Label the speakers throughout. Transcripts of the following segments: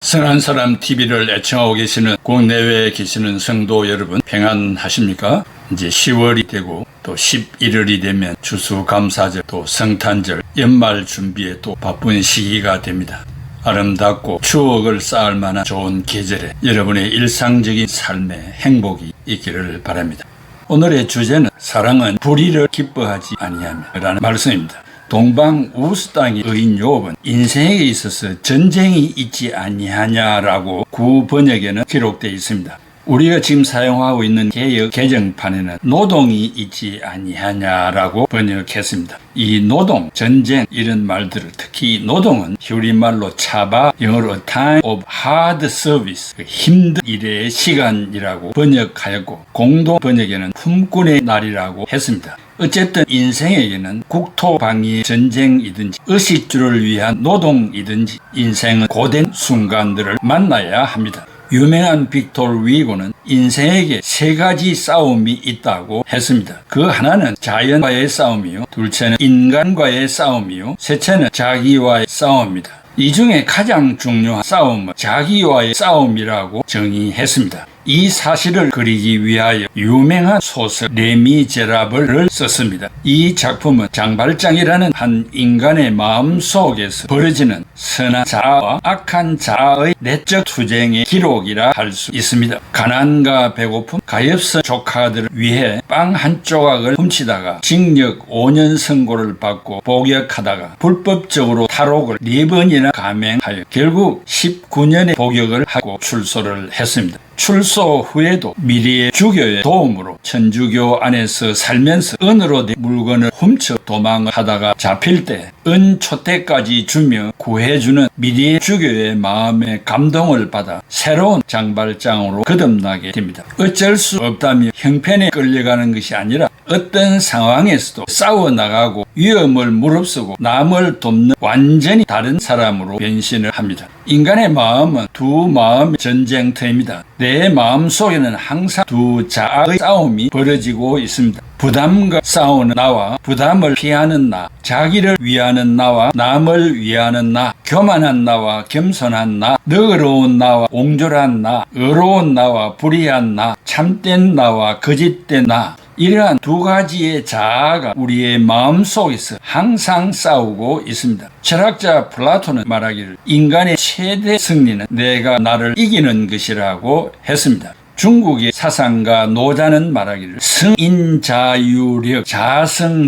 Speaker 1: 선한 사람 TV를 애청하고 계시는 국내외에 계시는 성도 여러분 평안하십니까? 이제 10월이 되고 또 11월이 되면 추수감사절 또 성탄절 연말 준비에 또 바쁜 시기가 됩니다. 아름답고 추억을 쌓을 만한 좋은 계절에 여러분의 일상적인 삶에 행복이 있기를 바랍니다. 오늘의 주제는 사랑은 불의를 기뻐하지 아니하며 라는 말씀입니다. 동방 우스 땅의 의인 욥은 인생에 있어서 전쟁이 있지 아니하냐라고 구번역에는 기록되어 있습니다. 우리가 지금 사용하고 있는 개역 개정판에는 노동이 있지 아니하냐라고 번역했습니다. 이 노동, 전쟁 이런 말들을 특히 노동은 히브리말로 차바, 영어로 time of hard service, 힘든 일의 시간이라고 번역하였고 공동 번역에는 품꾼의 날이라고 했습니다. 어쨌든 인생에게는 국토방위의 전쟁이든지 의식주를 위한 노동이든지 인생은 고된 순간들을 만나야 합니다. 유명한 빅토르 위고는 인생에게 세 가지 싸움이 있다고 했습니다. 그 하나는 자연과의 싸움이요, 둘째는 인간과의 싸움이요, 셋째는 자기와의 싸움입니다. 이 중에 가장 중요한 싸움은 자기와의 싸움이라고 정의했습니다. 이 사실을 그리기 위하여 유명한 소설 레미제라블을 썼습니다. 이 작품은 장발장이라는 한 인간의 마음속에서 벌어지는 선한 자아와 악한 자아의 내적 투쟁의 기록이라 할 수 있습니다. 가난과 배고픔, 가엾은 조카들을 위해 빵 한 조각을 훔치다가 징역 5년 선고를 받고 복역하다가 불법적으로 탈옥을 4번이나 감행하여 결국 19년의 복역을 하고 출소를 했습니다. 출소 후에도 미리의 주교의 도움으로 천주교 안에서 살면서 은으로 된 물건을 훔쳐 도망을 하다가 잡힐 때 은초대까지 주며 구해주는 미리의 주교의 마음에 감동을 받아 새로운 장발장으로 거듭나게 됩니다. 어쩔 수 없다며 형편에 끌려가는 것이 아니라 어떤 상황에서도 싸워나가고 위험을 무릅쓰고 남을 돕는 완전히 다른 사람으로 변신을 합니다. 인간의 마음은 두 마음의 전쟁터입니다. 내 마음 속에는 항상 두 자아의 싸움이 벌어지고 있습니다. 부담과 싸우는 나와 부담을 피하는 나, 자기를 위하는 나와 남을 위하는 나, 교만한 나와 겸손한 나, 너그러운 나와 옹졸한 나, 의로운 나와 불의한 나, 참된 나와 거짓된 나, 이러한 두 가지의 자아가 우리의 마음속에서 항상 싸우고 있습니다. 철학자 플라톤은 말하기를 인간의 최대 승리는 내가 나를 이기는 것이라고 했습니다. 중국의 사상가 노자는 말하기를 승인자유력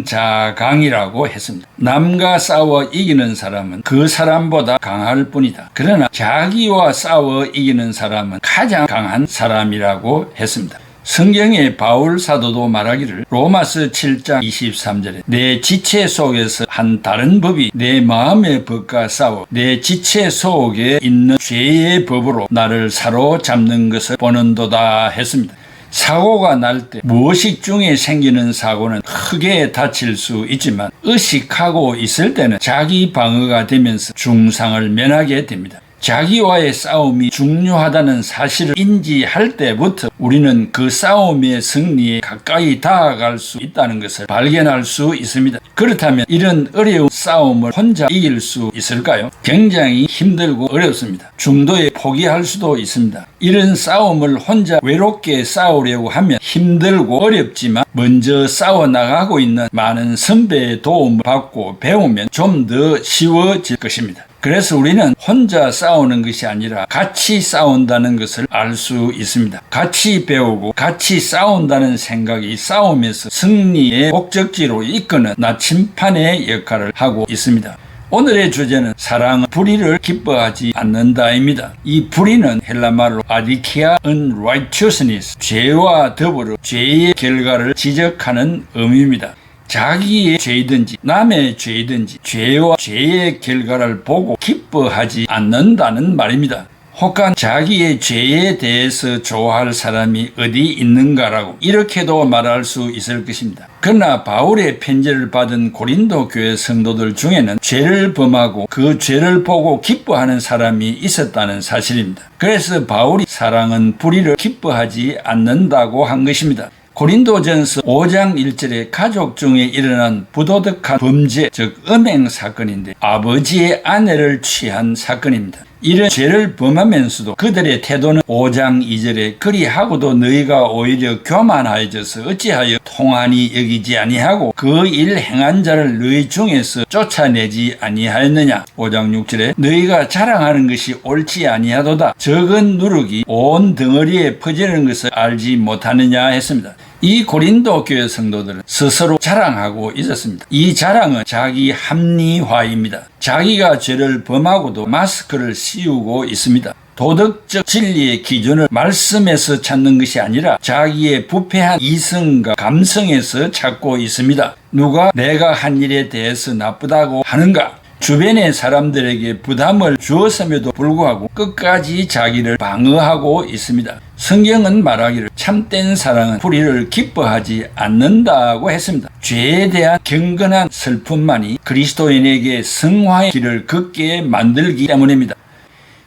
Speaker 1: 자승자강이라고 했습니다. 남과 싸워 이기는 사람은 그 사람보다 강할 뿐이다. 그러나 자기와 싸워 이기는 사람은 가장 강한 사람이라고 했습니다. 성경의 바울 사도도 말하기를 로마서 7장 23절에 내 지체 속에서 한 다른 법이 내 마음의 법과 싸워 내 지체 속에 있는 죄의 법으로 나를 사로잡는 것을 보는도다 했습니다. 사고가 날 때 무의식 중에 생기는 사고는 크게 다칠 수 있지만 의식하고 있을 때는 자기 방어가 되면서 중상을 면하게 됩니다. 자기와의 싸움이 중요하다는 사실을 인지할 때부터 우리는 그 싸움의 승리에 가까이 다가갈 수 있다는 것을 발견할 수 있습니다. 그렇다면 이런 어려운 싸움을 혼자 이길 수 있을까요? 굉장히 힘들고 어렵습니다. 중도에 포기할 수도 있습니다. 이런 싸움을 혼자 외롭게 싸우려고 하면 힘들고 어렵지만 먼저 싸워나가고 있는 많은 선배의 도움을 받고 배우면 좀 더 쉬워질 것입니다. 그래서 우리는 혼자 싸우는 것이 아니라 같이 싸운다는 것을 알 수 있습니다. 같이 배우고 같이 싸운다는 생각이 싸움에서 승리의 목적지로 이끄는 나침판의 역할을 하고 있습니다. 오늘의 주제는 사랑은 불의를 기뻐하지 않는다입니다. 이 불의는 헬라말로 아디키아 unrighteousness, 죄와 더불어 죄의 결과를 지적하는 의미입니다. 자기의 죄이든지 남의 죄이든지 죄와 죄의 결과를 보고 기뻐하지 않는다는 말입니다. 혹한 자기의 죄에 대해서 좋아할 사람이 어디 있는가라고 이렇게도 말할 수 있을 것입니다. 그러나 바울의 편지를 받은 고린도 교회 성도들 중에는 죄를 범하고 그 죄를 보고 기뻐하는 사람이 있었다는 사실입니다. 그래서 바울이 사랑은 불의를 기뻐하지 않는다고 한 것입니다. 고린도전서 5장 1절에 가족 중에 일어난 부도덕한 범죄, 즉 음행 사건인데 아버지의 아내를 취한 사건입니다. 이런 죄를 범하면서도 그들의 태도는 5장 2절에 그리하고도 너희가 오히려 교만하여져서 어찌하여 통한이 여기지 아니하고 그 일 행한 자를 너희 중에서 쫓아내지 아니하였느냐. 5장 6절에 너희가 자랑하는 것이 옳지 아니하도다. 적은 누룩이 온 덩어리에 퍼지는 것을 알지 못하느냐 했습니다. 이 고린도 교회 성도들은 스스로 자랑하고 있었습니다. 이 자랑은 자기 합리화입니다. 자기가 죄를 범하고도 마스크를 씌우고 있습니다. 도덕적 진리의 기준을 말씀에서 찾는 것이 아니라 자기의 부패한 이성과 감성에서 찾고 있습니다. 누가 내가 한 일에 대해서 나쁘다고 하는가? 주변의 사람들에게 부담을 주었음에도 불구하고 끝까지 자기를 방어하고 있습니다. 성경은 말하기를 참된 사랑은 불의를 기뻐하지 않는다고 했습니다. 죄에 대한 경건한 슬픔만이 그리스도인에게 성화의 길을 걷게 만들기 때문입니다.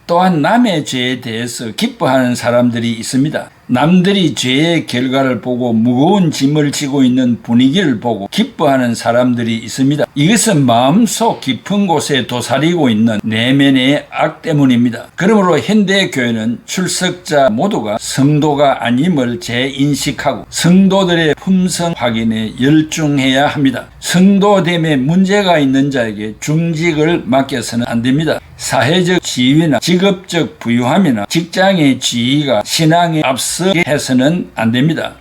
Speaker 1: 또한 남의 죄에 대해서 기뻐하는 사람들이 있습니다. 남들이 죄의 결과를 보고 무거운 짐을 지고 있는 분위기를 보고 기뻐하는 사람들이 있습니다. 이것은 마음속 깊은 곳에 도사리고 있는 내면의 악 때문입니다. 그러므로 현대교회는 출석자 모두가 성도가 아님을 재인식하고 성도들의 품성 확인에 열중해야 합니다. 성도됨에 문제가 있는 자에게 중직을 맡겨서는 안 됩니다. 사회적 지위나 직업적 부유함이나 직장의 지위가 신앙에 앞서게 해서는 안 됩니다.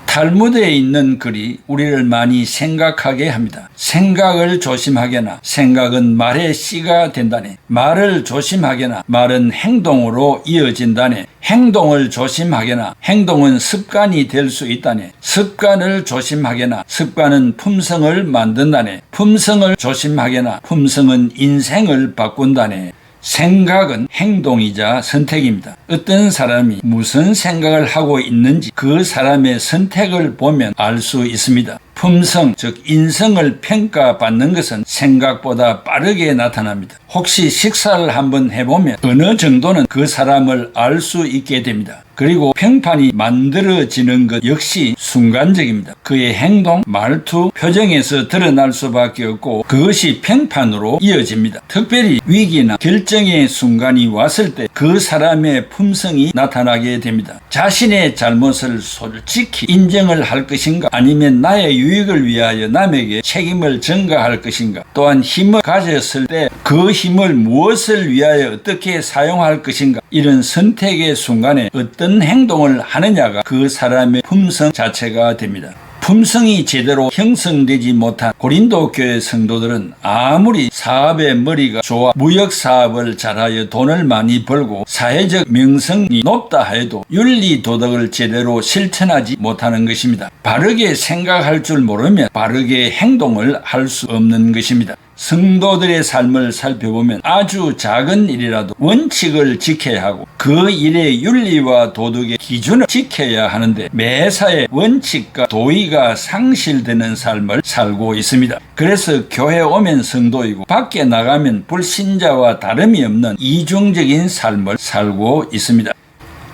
Speaker 1: 탈무드에 있는 글이 우리를 많이 생각하게 합니다. 생각을 조심하게나 생각은 말의 씨가 된다네. 말을 조심하게나 말은 행동으로 이어진다네. 행동을 조심하게나 행동은 습관이 될 수 있다네. 습관을 조심하게나 습관은 품성을 만든다네. 품성을 조심하게나 품성은 인생을 바꾼다네. 생각은 행동이자 선택입니다. 어떤 사람이 무슨 생각을 하고 있는지 그 사람의 선택을 보면 알 수 있습니다. 품성, 즉 인성을 평가받는 것은 생각보다 빠르게 나타납니다. 혹시 식사를 한번 해보면 어느 정도는 그 사람을 알 수 있게 됩니다. 그리고 평판이 만들어지는 것 역시 순간적입니다. 그의 행동, 말투, 표정에서 드러날 수밖에 없고 그것이 평판으로 이어집니다. 특별히 위기나 결정의 순간이 왔을 때 그 사람의 품성이 나타나게 됩니다. 자신의 잘못을 솔직히 인정을 할 것인가 아니면 나의 유익을 위하여 남에게 책임을 전가할 것인가 또한 힘을 가졌을 때 그 힘을 무엇을 위하여 어떻게 사용할 것인가 이런 선택의 순간에 어떤 행동을 하느냐가 그 사람의 품성 자체가 됩니다. 품성이 제대로 형성되지 못한 고린도 교회 성도들은 아무리 사업의 머리가 좋아 무역 사업을 잘하여 돈을 많이 벌고 사회적 명성이 높다 해도 윤리 도덕을 제대로 실천하지 못하는 것입니다. 바르게 생각할 줄 모르면 바르게 행동을 할 수 없는 것입니다. 성도들의 삶을 살펴보면 아주 작은 일이라도 원칙을 지켜야 하고 그 일의 윤리와 도덕의 기준을 지켜야 하는데 매사에 원칙과 도의가 상실되는 삶을 살고 있습니다. 그래서 교회 오면 성도이고 밖에 나가면 불신자와 다름이 없는 이중적인 삶을 살고 있습니다.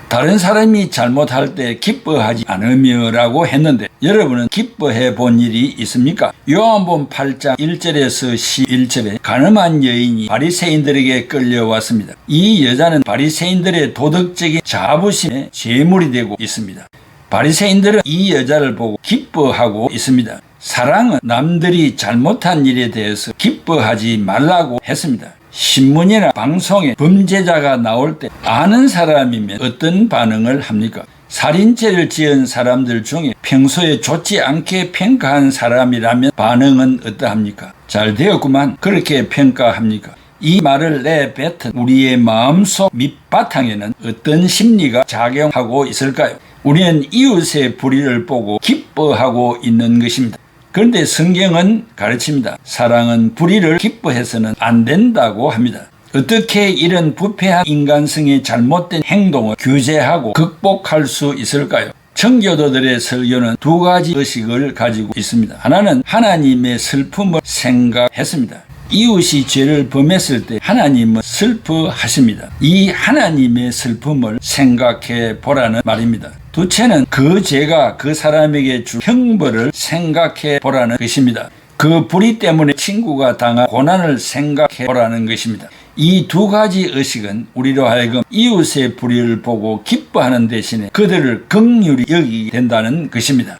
Speaker 1: 다른 사람이 잘못할 때 기뻐하지 않으며 라고 했는데 여러분은 기뻐해 본 일이 있습니까? 요한복음 8장 1절에서 11절에 가늠한 여인이 바리새인들에게 끌려왔습니다. 이 여자는 바리새인들의 도덕적인 자부심의 제물이 되고 있습니다. 바리새인들은 이 여자를 보고 기뻐하고 있습니다. 사랑은 남들이 잘못한 일에 대해서 기뻐하지 말라고 했습니다. 신문이나 방송에 범죄자가 나올 때 아는 사람이면 어떤 반응을 합니까? 살인죄를 지은 사람들 중에 평소에 좋지 않게 평가한 사람이라면 반응은 어떠합니까? 잘 되었구만 그렇게 평가합니까? 이 말을 내뱉은 우리의 마음속 밑바탕에는 어떤 심리가 작용하고 있을까요? 우리는 이웃의 불의를 보고 기뻐하고 있는 것입니다. 그런데 성경은 가르칩니다. 사랑은 불의를 기뻐해서는 안 된다고 합니다. 어떻게 이런 부패한 인간성의 잘못된 행동을 규제하고 극복할 수 있을까요? 청교도들의 설교는 두 가지 의식을 가지고 있습니다. 하나는 하나님의 슬픔을 생각했습니다. 이웃이 죄를 범했을 때 하나님은 슬퍼하십니다. 이 하나님의 슬픔을 생각해 보라는 말입니다. 둘째는 그 죄가 그 사람에게 줄 형벌을 생각해 보라는 것입니다. 그 불의 때문에 친구가 당한 고난을 생각해 보라는 것입니다. 이 두 가지 의식은 우리로 하여금 이웃의 불의를 보고 기뻐하는 대신에 그들을 긍휼히 여기게 된다는 것입니다.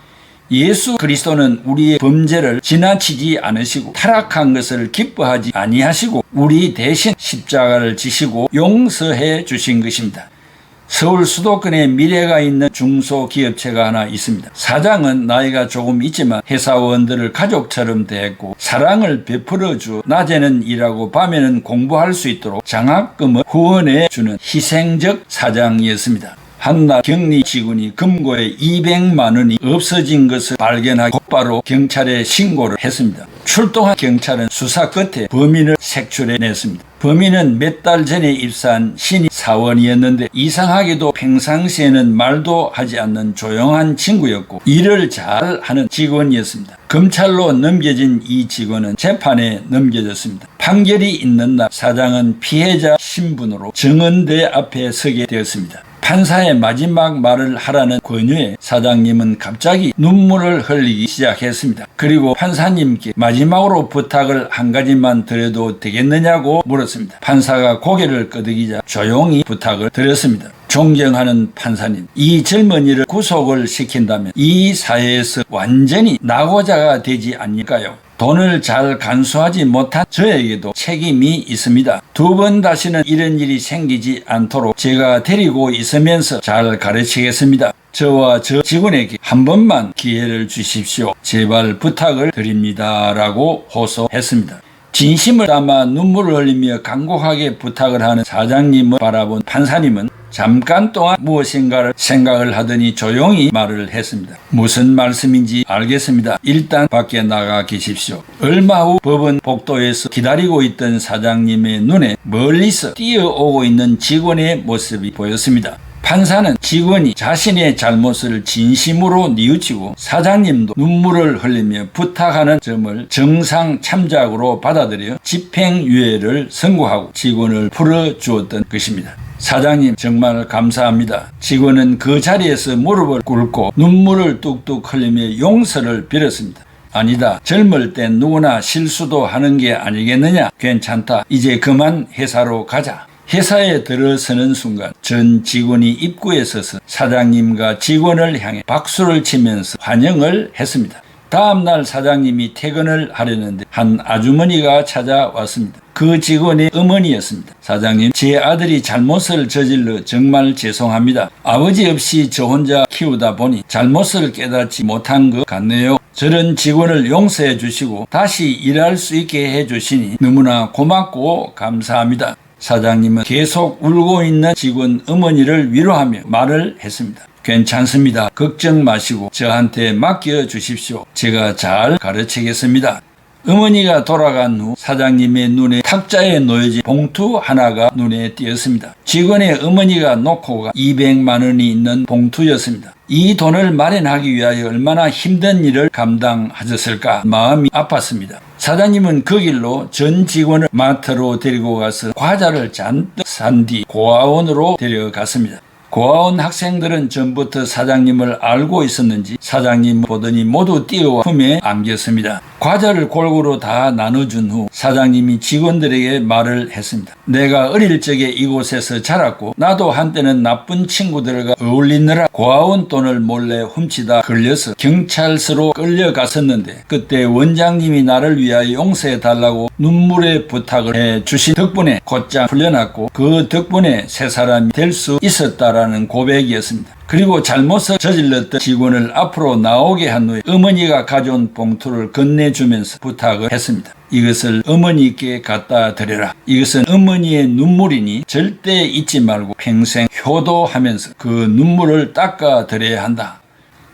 Speaker 1: 예수 그리스도는 우리의 범죄를 지나치지 않으시고 타락한 것을 기뻐하지 아니하시고 우리 대신 십자가를 지시고 용서해 주신 것입니다. 서울 수도권에 미래가 있는 중소기업체가 하나 있습니다. 사장은 나이가 조금 있지만 회사원들을 가족처럼 대했고 사랑을 베풀어 주 낮에는 일하고 밤에는 공부할 수 있도록 장학금을 후원해 주는 희생적 사장이었습니다. 한날 격리 직원이 금고에 200만 원이 없어진 것을 발견하고 곧바로 경찰에 신고를 했습니다. 출동한 경찰은 수사 끝에 범인을 색출해냈습니다. 범인은 몇 달 전에 입사한 신입 사원이었는데 이상하게도 평상시에는 말도 하지 않는 조용한 친구였고 일을 잘하는 직원이었습니다. 검찰로 넘겨진 이 직원은 재판에 넘겨졌습니다. 판결이 있는 날 사장은 피해자 신분으로 정언대 앞에 서게 되었습니다. 판사의 마지막 말을 하라는 권유에 사장님은 갑자기 눈물을 흘리기 시작했습니다. 그리고 판사님께 마지막으로 부탁을 한 가지만 드려도 되겠느냐고 물었습니다. 판사가 고개를 끄덕이자 조용히 부탁을 드렸습니다. 존경하는 판사님, 이 젊은이를 구속을 시킨다면 이 사회에서 완전히 낙오자가 되지 않을까요? 돈을 잘 간수하지 못한 저에게도 책임이 있습니다. 두 번 다시는 이런 일이 생기지 않도록 제가 데리고 있으면서 잘 가르치겠습니다. 저와 저 직원에게 한 번만 기회를 주십시오. 제발 부탁을 드립니다. 라고 호소했습니다. 진심을 담아 눈물을 흘리며 간곡하게 부탁을 하는 사장님을 바라본 판사님은 잠깐 동안 무엇인가를 생각을 하더니 조용히 말을 했습니다. 무슨 말씀인지 알겠습니다. 일단 밖에 나가 계십시오. 얼마 후 법원 복도에서 기다리고 있던 사장님의 눈에 멀리서 뛰어오고 있는 직원의 모습이 보였습니다. 판사는 직원이 자신의 잘못을 진심으로 뉘우치고 사장님도 눈물을 흘리며 부탁하는 점을 정상 참작으로 받아들여 집행유예를 선고하고 직원을 풀어주었던 것입니다. 사장님 정말 감사합니다. 직원은 그 자리에서 무릎을 꿇고 눈물을 뚝뚝 흘리며 용서를 빌었습니다. 아니다. 젊을 땐 누구나 실수도 하는 게 아니겠느냐. 괜찮다. 이제 그만 회사로 가자. 회사에 들어서는 순간 전 직원이 입구에 서서 사장님과 직원을 향해 박수를 치면서 환영을 했습니다. 다음날 사장님이 퇴근을 하려는데 한 아주머니가 찾아왔습니다. 그 직원의 어머니였습니다. 사장님, 제 아들이 잘못을 저질러 정말 죄송합니다. 아버지 없이 저 혼자 키우다 보니 잘못을 깨닫지 못한 것 같네요. 저런 직원을 용서해 주시고 다시 일할 수 있게 해 주시니 너무나 고맙고 감사합니다. 사장님은 계속 울고 있는 직원 어머니를 위로하며 말을 했습니다. 괜찮습니다. 걱정 마시고 저한테 맡겨주십시오. 제가 잘 가르치겠습니다. 어머니가 돌아간 후 사장님의 눈에 탁자에 놓여진 봉투 하나가 눈에 띄었습니다. 직원의 어머니가 놓고 가 200만 원이 있는 봉투였습니다. 이 돈을 마련하기 위하여 얼마나 힘든 일을 감당하셨을까 마음이 아팠습니다. 사장님은 그 길로 전 직원을 마트로 데리고 가서 과자를 잔뜩 산 뒤 고아원으로 데려갔습니다. 고아원 학생들은 전부터 사장님을 알고 있었는지 사장님 보더니 모두 뛰어와 품에 안겼습니다. 과자를 골고루 다 나눠준 후 사장님이 직원들에게 말을 했습니다. 내가 어릴 적에 이곳에서 자랐고 나도 한때는 나쁜 친구들과 어울리느라 고아원 돈을 몰래 훔치다 걸려서 경찰서로 끌려갔었는데 그때 원장님이 나를 위하여 용서해달라고 눈물의 부탁을 해주신 덕분에 곧장 풀려났고 그 덕분에 새 사람이 될 수 있었다라는 고백이었습니다. 그리고 잘못을 저질렀던 직원을 앞으로 나오게 한 후에 어머니가 가져온 봉투를 건네주면서 부탁을 했습니다. 이것을 어머니께 갖다 드려라. 이것은 어머니의 눈물이니 절대 잊지 말고 평생 효도하면서 그 눈물을 닦아 드려야 한다.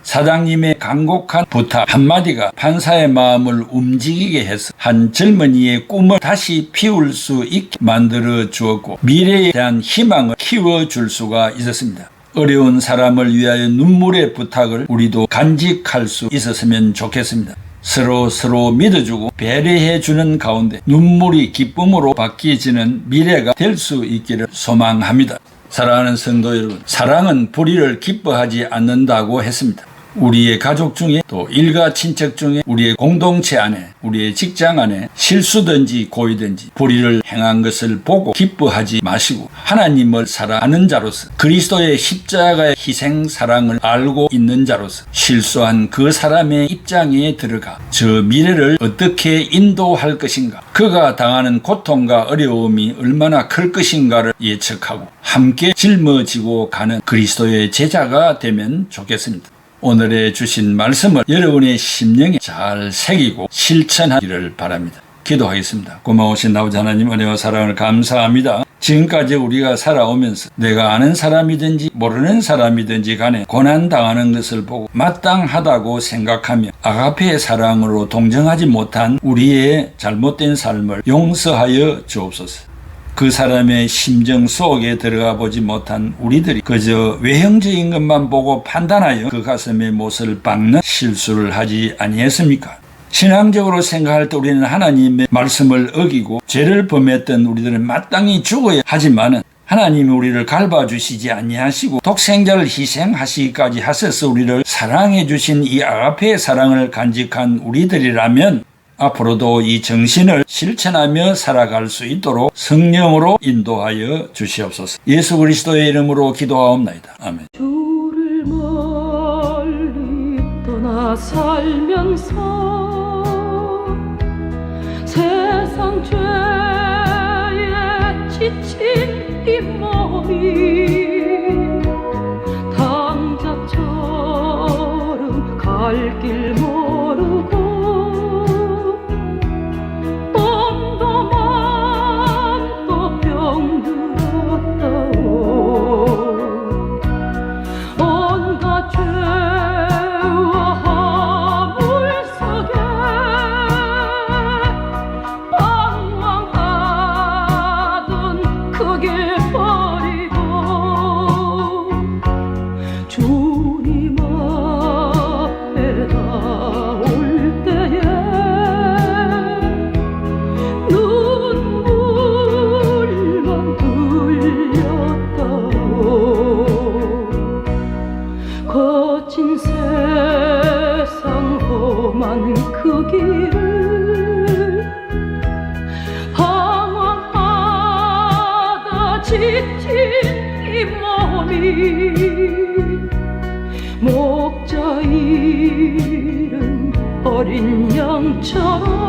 Speaker 1: 사장님의 간곡한 부탁 한마디가 판사의 마음을 움직이게 해서 한 젊은이의 꿈을 다시 피울 수 있게 만들어 주었고 미래에 대한 희망을 키워줄 수가 있었습니다. 어려운 사람을 위하여 눈물의 부탁을 우리도 간직할 수 있었으면 좋겠습니다. 서로 믿어주고 배려해주는 가운데 눈물이 기쁨으로 바뀌어지는 미래가 될 수 있기를 소망합니다. 사랑하는 성도 여러분, 사랑은 불의를 기뻐하지 않는다고 했습니다. 우리의 가족 중에 또 일가 친척 중에 우리의 공동체 안에 우리의 직장 안에 실수든지 고의든지 불의를 행한 것을 보고 기뻐하지 마시고 하나님을 사랑하는 자로서 그리스도의 십자가의 희생 사랑을 알고 있는 자로서 실수한 그 사람의 입장에 들어가 저 미래를 어떻게 인도할 것인가, 그가 당하는 고통과 어려움이 얼마나 클 것인가를 예측하고 함께 짊어지고 가는 그리스도의 제자가 되면 좋겠습니다. 오늘의 주신 말씀을 여러분의 심령에 잘 새기고 실천하기를 바랍니다. 기도하겠습니다. 고마우신 아버지 하나님, 은혜와 사랑을 감사합니다. 지금까지 우리가 살아오면서 내가 아는 사람이든지 모르는 사람이든지 간에 고난당하는 것을 보고 마땅하다고 생각하며 아가페의 사랑으로 동정하지 못한 우리의 잘못된 삶을 용서하여 주옵소서. 그 사람의 심정 속에 들어가 보지 못한 우리들이 그저 외형적인 것만 보고 판단하여 그 가슴의 못을 박는 실수를 하지 아니했습니까? 신앙적으로 생각할 때 우리는 하나님의 말씀을 어기고 죄를 범했던 우리들은 마땅히 죽어야 하지만은 하나님이 우리를 갈봐주시지 아니하시고 독생자를 희생하시기까지 하셔서 우리를 사랑해 주신 이 아가페의 사랑을 간직한 우리들이라면 앞으로도 이 정신을 실천하며 살아갈 수 있도록 성령으로 인도하여 주시옵소서. 예수 그리스도의 이름으로 기도하옵나이다. 아멘.
Speaker 2: 주를 멀리 떠나 살면서 세상 죄에 지친 이 몸이 당자처럼 갈 길 모르고 주님 앞에 나올 때에 눈물만 흘렸다오. 거친 세상 험한 그 길을 방황하다 지친 이 몸이 목자 잃은 어린 양처럼